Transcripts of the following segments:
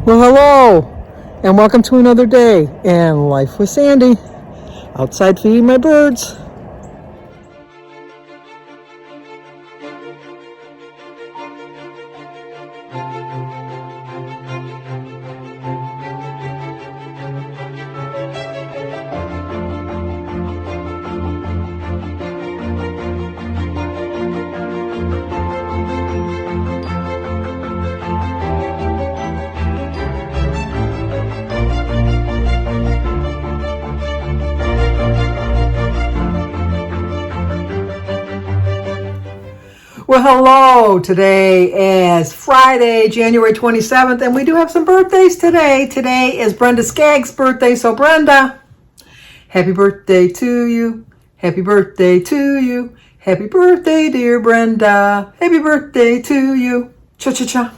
Well, hello, and welcome to another day in Life with Sandy. Outside feeding my birds. Well, hello. Today is Friday, January 27th, and we do have some birthdays today. Today is Brenda Skaggs' birthday. So, Brenda, happy birthday to you. Happy birthday to you. Happy birthday, dear Brenda. Happy birthday to you. Cha-cha-cha.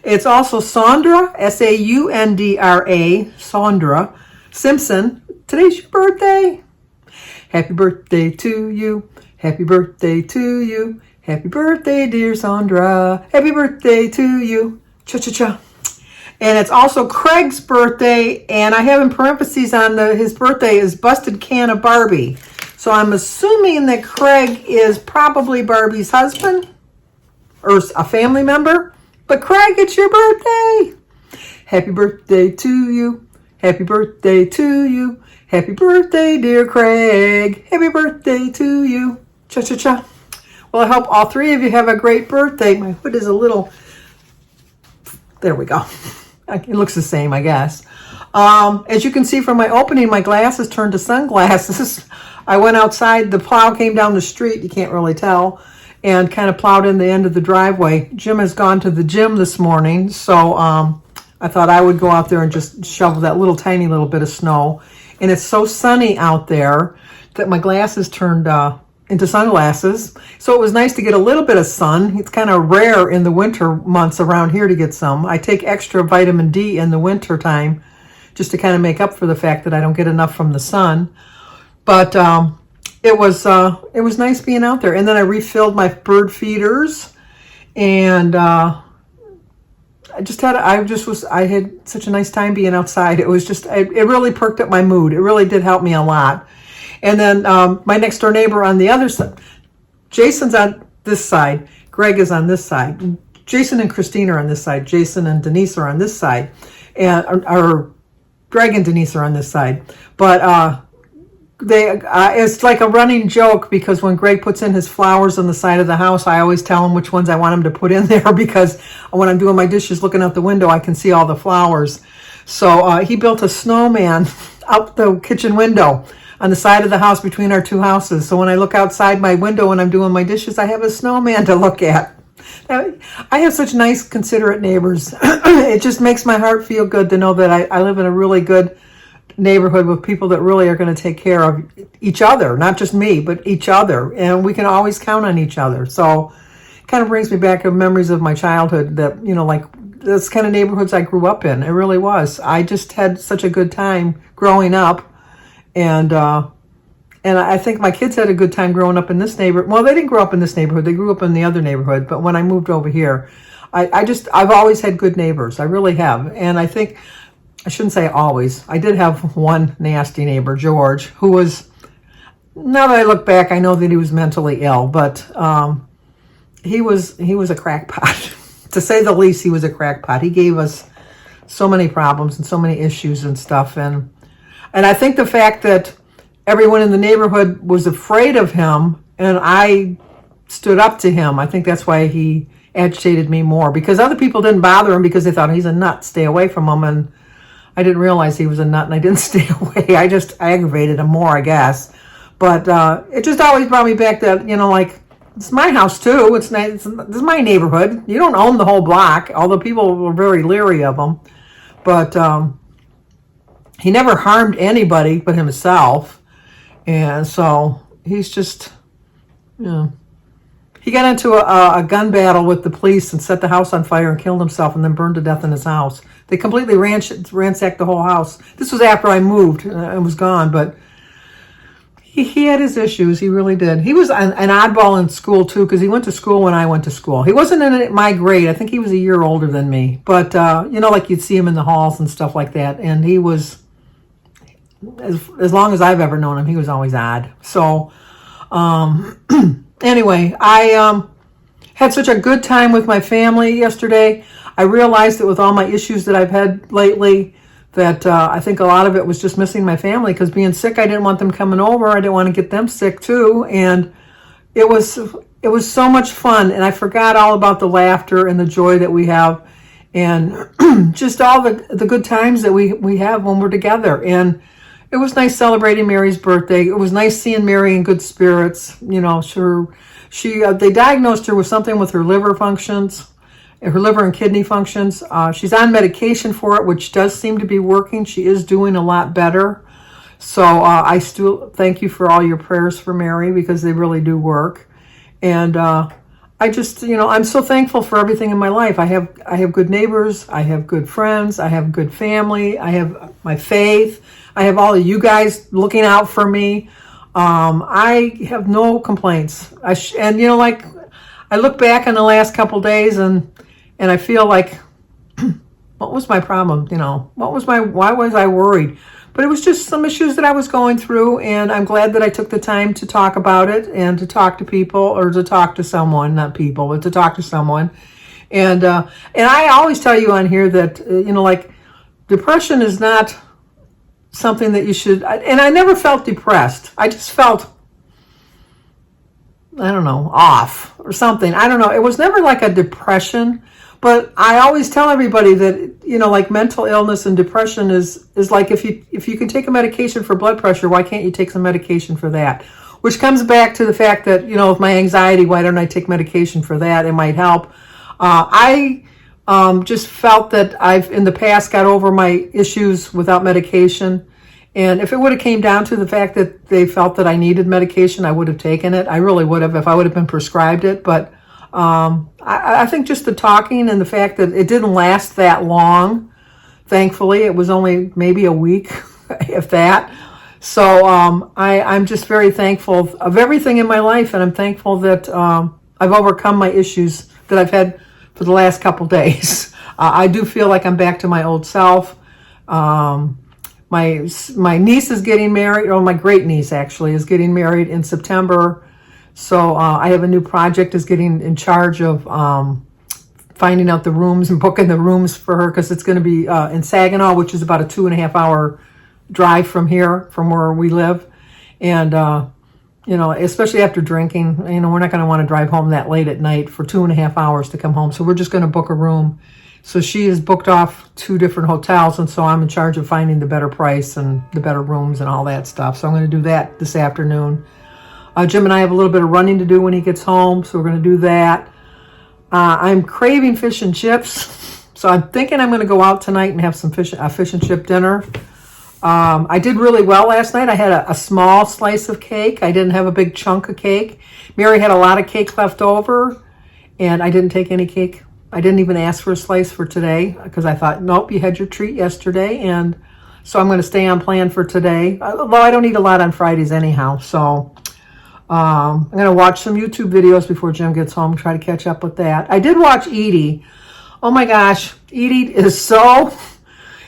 It's also Saundra, S-A-U-N-D-R-A, Saundra Simpson. Today's your birthday. Happy birthday to you. Happy birthday to you. Happy birthday, dear Saundra. Happy birthday to you. Cha-cha-cha. And it's also Craig's birthday, and I have in parentheses on his birthday is Busted Can of Barbie. So I'm assuming that Craig is probably Barbie's husband or a family member. But Craig, it's your birthday. Happy birthday to you. Happy birthday to you. Happy birthday, dear Craig. Happy birthday to you. Cha-cha-cha. Well, I hope all three of you have a great birthday. My hood is a little, there we go. It looks the same, I guess. As you can see from my opening, my glasses turned to sunglasses. I went outside, the plow came down the street, you can't really tell, and kind of plowed in the end of the driveway. Jim has gone to the gym this morning, so I thought I would go out there and just shovel that tiny little bit of snow. And it's so sunny out there that my glasses turned into sunglasses. So it was nice to get a little bit of sun. It's kind of rare in the winter months around here to get some. I take extra vitamin D in the winter time just to kind of make up for the fact that I don't get enough from the sun. But it was nice being out there. And then I refilled my bird feeders, and I had such a nice time being outside. It really perked up my mood. It really did help me a lot. And then my next door neighbor on the other side, Jason's on this side, Greg is on this side. Jason and Christine are on this side. Jason and Denise are on this side. Or Greg and Denise are on this side. But it's like a running joke, because when Greg puts in his flowers on the side of the house, I always tell him which ones I want him to put in there, because when I'm doing my dishes looking out the window, I can see all the flowers. So he built a snowman out the kitchen window on the side of the house between our two houses. So when I look outside my window when I'm doing my dishes, I have a snowman to look at. I have such nice, considerate neighbors. It just makes my heart feel good to know that I live in a really good neighborhood with people that really are going to take care of each other, not just me, but each other. And we can always count on each other. So it kind of brings me back to memories of my childhood that, like this kind of neighborhoods I grew up in. It really was. I just had such a good time growing up. And I think my kids had a good time growing up in this neighborhood. Well, they didn't grow up in this neighborhood. They grew up in the other neighborhood. But when I moved over here, I've always had good neighbors. I really have. And I think, I shouldn't say always. I did have one nasty neighbor, George, who was, now that I look back, I know that he was mentally ill. But he was a crackpot. To say the least, he was a crackpot. He gave us so many problems and so many issues and stuff. And I think the fact that everyone in the neighborhood was afraid of him and I stood up to him, I think that's why he agitated me more, because other people didn't bother him because they thought he's a nut, stay away from him. And I didn't realize he was a nut and I didn't stay away. I aggravated him more, I guess. But it just always brought me back that, like, it's my house too. It's nice. This is my neighborhood. You don't own the whole block, although people were very leery of him. But he never harmed anybody but himself. And so he's just, he got into a gun battle with the police and set the house on fire and killed himself and then burned to death in his house. They completely ransacked the whole house. This was after I moved and was gone, but He had his issues. He really did. He was an oddball in school too, because he went to school when I went to school. He wasn't in my grade. I think he was a year older than me. But like you'd see him in the halls and stuff like that. And he was, as long as I've ever known him, he was always odd. So anyway, I had such a good time with my family yesterday. I realized that with all my issues that I've had lately, that I think a lot of it was just missing my family, because being sick, I didn't want them coming over. I didn't want to get them sick too. And it was so much fun. And I forgot all about the laughter and the joy that we have, and just all the good times that we have when we're together. And it was nice celebrating Mary's birthday. It was nice seeing Mary in good spirits. They diagnosed her with something with her liver functions. Her liver and kidney functions. She's on medication for it, which does seem to be working. She is doing a lot better. So I still thank you for all your prayers for Mary, because they really do work. And I just, I'm so thankful for everything in my life. I have good neighbors. I have good friends. I have good family. I have my faith. I have all of you guys looking out for me. I have no complaints. I look back on the last couple days and I feel like, what was my problem? Why was I worried? But it was just some issues that I was going through, and I'm glad that I took the time to talk about it and to talk to people, or to talk to someone, not people, but to talk to someone. And I always tell you on here that, depression is not something that you should, and I never felt depressed. I just felt, I don't know, off or something. I don't know. It was never like a depression. But I always tell everybody that, mental illness and depression is like, if you can take a medication for blood pressure, why can't you take some medication for that? Which comes back to the fact that, with my anxiety, why don't I take medication for that? It might help. I just felt that I've in the past got over my issues without medication. And if it would have came down to the fact that they felt that I needed medication, I would have taken it. I really would have, if I would have been prescribed it. But I think just the talking and the fact that it didn't last that long, thankfully, it was only maybe a week, if that. So I'm just very thankful of everything in my life, and I'm thankful that I've overcome my issues that I've had for the last couple days. I do feel like I'm back to my old self. My niece is getting married, or my great niece actually is getting married in September. So I have a new project, is getting in charge of finding out the rooms and booking the rooms for her, because it's going to be in Saginaw, which is about a 2.5-hour drive from here, from where we live. And, especially after drinking, we're not going to want to drive home that late at night for 2.5 hours to come home. So we're just going to book a room. So she is booked off 2 different hotels, and so I'm in charge of finding the better price and the better rooms and all that stuff. So I'm going to do that this afternoon. Jim and I have a little bit of running to do when he gets home, so we're going to do that. I'm craving fish and chips, so I'm thinking I'm going to go out tonight and have some fish and chip dinner. I did really well last night. I had a small slice of cake. I didn't have a big chunk of cake. Mary had a lot of cake left over, and I didn't take any cake. I didn't even ask for a slice for today, because I thought, nope, you had your treat yesterday, and so I'm going to stay on plan for today. Although I don't eat a lot on Fridays anyhow, so I'm going to watch some YouTube videos before Jim gets home, try to catch up with that. I did watch Edie. Oh my gosh, Edie is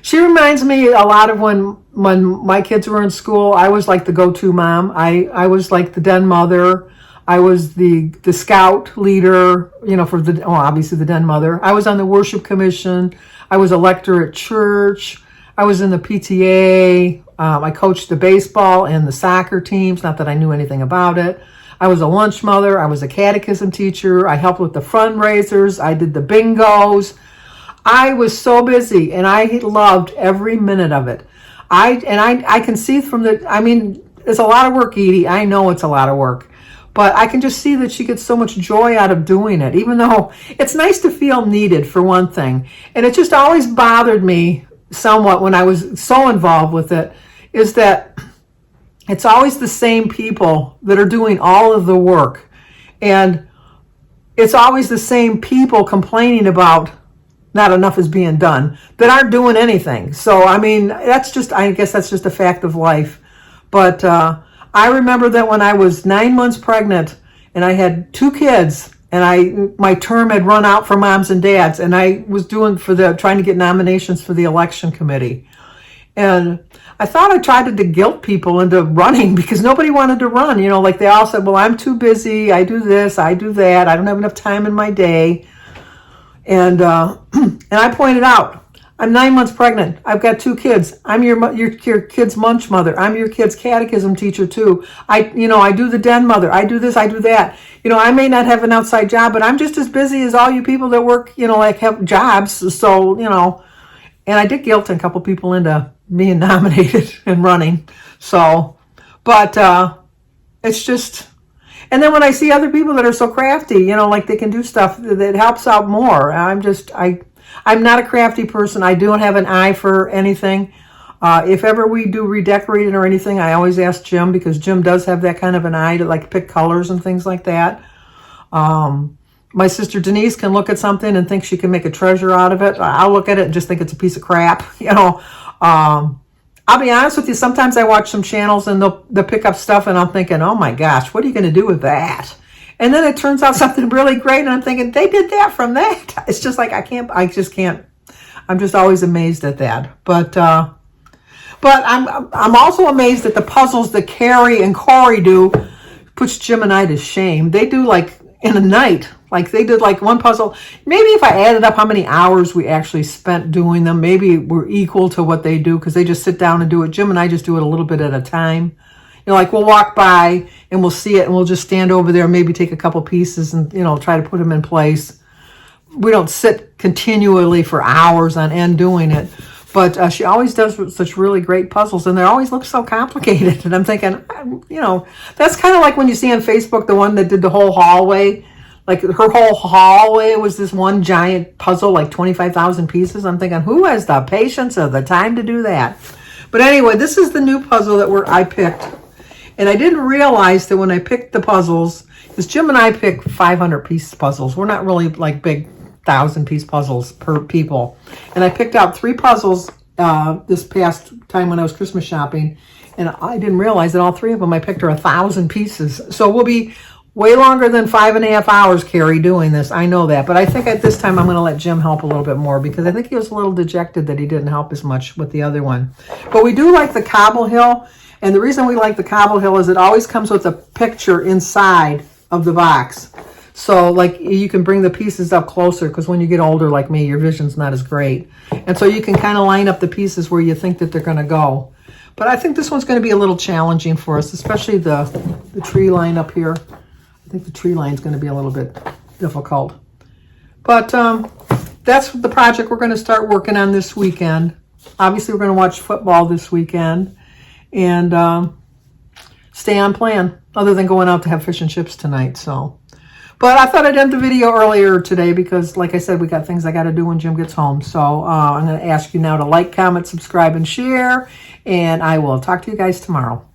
she reminds me a lot of when my kids were in school. I was like the go-to mom. I was like the den mother. I was the scout leader, for obviously the den mother. I was on the worship commission. I was a lector at church. I was in the PTA. I coached the baseball and the soccer teams, not that I knew anything about it. I was a lunch mother. I was a catechism teacher. I helped with the fundraisers. I did the bingos. I was so busy, and I loved every minute of it. I can see it's a lot of work, Edie. I know it's a lot of work. But I can just see that she gets so much joy out of doing it, even though it's nice to feel needed, for one thing. And it just always bothered me somewhat when I was so involved with it, is that it's always the same people that are doing all of the work. And it's always the same people complaining about not enough is being done, that aren't doing anything. So, I guess that's just a fact of life. But I remember that when I was 9 months pregnant and I had 2 kids and my term had run out for moms and dads, and I was trying to get nominations for the election committee. And I thought I tried to guilt people into running because nobody wanted to run. Like they all said, well, I'm too busy. I do this, I do that. I don't have enough time in my day. And and I pointed out, I'm 9 months pregnant. I've got 2 kids. I'm your kid's lunch mother. I'm your kid's catechism teacher too. I do the den mother. I do this, I do that. I may not have an outside job, but I'm just as busy as all you people that work, like have jobs. So, and I did guilt a couple people into being nominated and running. So, but it's just, and then when I see other people that are so crafty, like they can do stuff that helps out more. I'm not a crafty person. I don't have an eye for anything. If ever we do redecorating or anything, I always ask Jim, because Jim does have that kind of an eye to like pick colors and things like that. My sister Denise can look at something and think she can make a treasure out of it. I'll look at it and just think it's a piece of crap. I'll be honest with you, sometimes I watch some channels and they'll pick up stuff and I'm thinking, oh my gosh, what are you going to do with that? And then it turns out something really great and I'm thinking, they did that from that. It's just like, I just can't. I'm just always amazed at that. But I'm also amazed at the puzzles that Carrie and Corey do. Puts Jim and I to shame. They do like in a night. Like they did like one puzzle. Maybe if I added up how many hours we actually spent doing them, maybe we're equal to what they do, because they just sit down and do it. Jim and I just do it a little bit at a time. Like we'll walk by and we'll see it and we'll just stand over there and maybe take a couple pieces and, try to put them in place. We don't sit continually for hours on end doing it. But she always does such really great puzzles, and they always look so complicated. And I'm thinking, that's kind of like when you see on Facebook the one that did the whole hallway. Like her whole hallway was this one giant puzzle, like 25,000 pieces. I'm thinking, who has the patience or the time to do that? But anyway, this is the new puzzle that I picked. And I didn't realize that when I picked the puzzles, because Jim and I pick 500-piece puzzles. We're not really like big 1,000-piece puzzles per people. And I picked out 3 puzzles this past time when I was Christmas shopping. And I didn't realize that all 3 of them I picked are 1,000 pieces. So we'll be way longer than 5.5 hours, Carrie, doing this. I know that. But I think at this time I'm going to let Jim help a little bit more, because I think he was a little dejected that he didn't help as much with the other one. But we do like the Cobble Hill. And the reason we like the Cobble Hill is it always comes with a picture inside of the box. So like you can bring the pieces up closer, because when you get older like me, your vision's not as great. And so you can kind of line up the pieces where you think that they're going to go. But I think this one's going to be a little challenging for us, especially the tree line up here. I think the tree line is going to be a little bit difficult. But that's the project we're going to start working on this weekend. Obviously, we're going to watch football this weekend and stay on plan, other than going out to have fish and chips tonight. But I thought I'd end the video earlier today because, like I said, we got things I got to do when Jim gets home. So I'm going to ask you now to like, comment, subscribe, and share. And I will talk to you guys tomorrow.